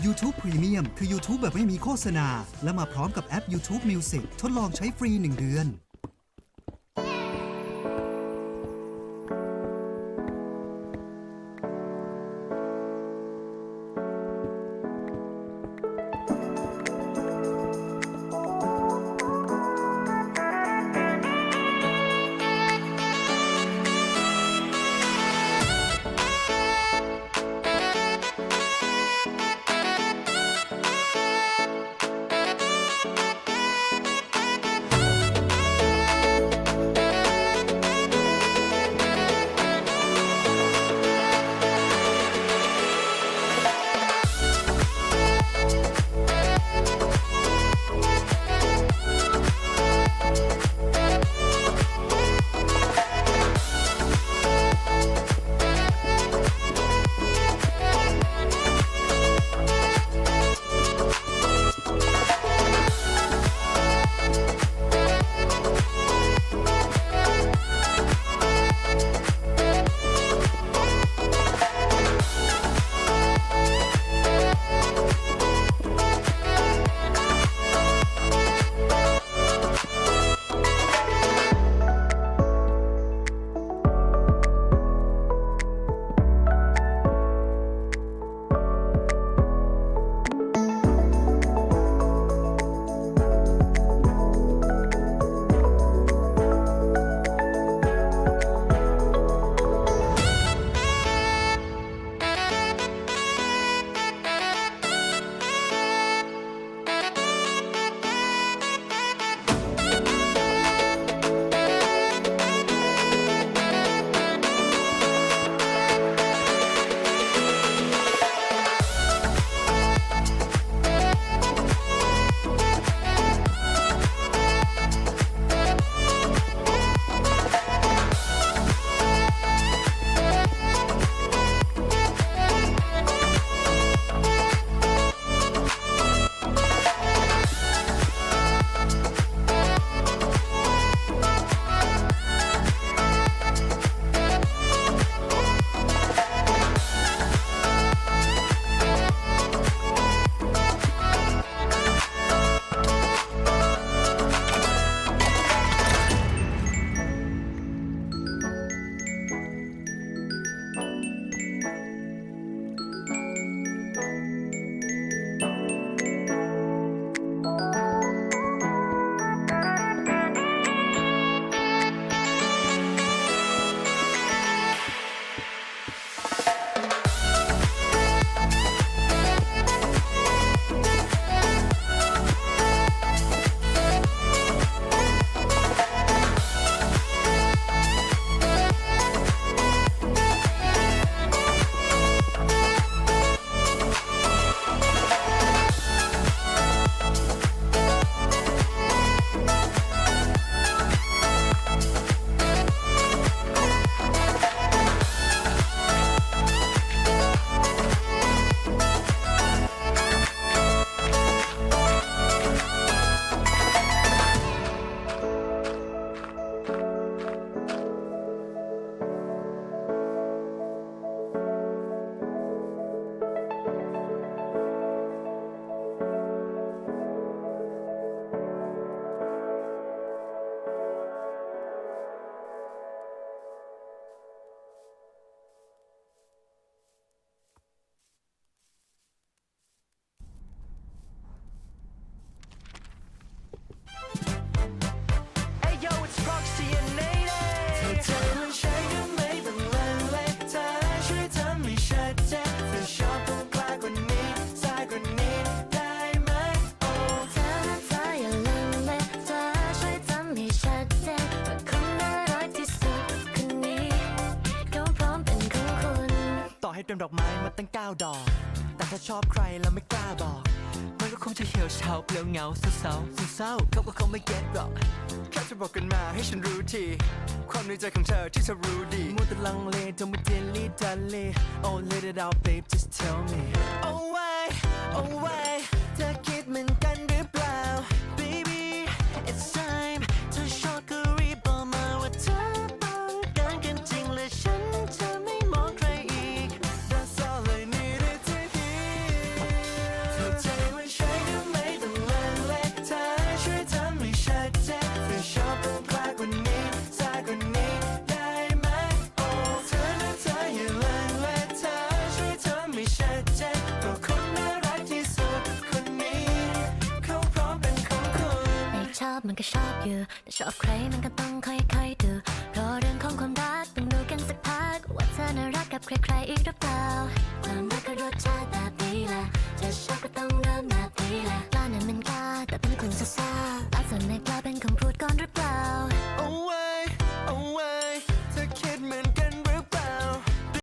YouTube Premium คือ YouTube แบบไม่มีโฆษณาและมาพร้อมกับแอป YouTube Music ทดลองใช้ฟรี 1 เดือนเตรียมดอกไม้มาตั้ง9 ดอกแต่ถ้าชอบใครแล้วไม่กล้าบอกมันก็คงจะเหี่ยวเฉาเปลี่ยวเหงาเศร้าเศร้าเขาก็คงไม่เก็ตหรอกแค่จะบอกกันมาให้ฉันรู้ทีความในใจของเธอที่เธอรู้ดีมัวแต่ลังเลจนไม่เดลี่ดัลลี่ Oh let it out babe just tell me Oh why Oh why เธอคิดเหมือนกันหรือเปล่า Baby it's time เธอชอบก็รีบบอกมาว่าเธอต้องการกันจริงและฉันจะไม่มองใครอีก That's all I needed to hear มันก็ชอบอยู่แต่ชอบใครมันก็ต้องค่อยๆดูเพราะเรื่องของความรักต้องดูกันสักพักว่าเธอน่ารักกับใครๆอีกหรือเปล่าความรักก็รสชาติ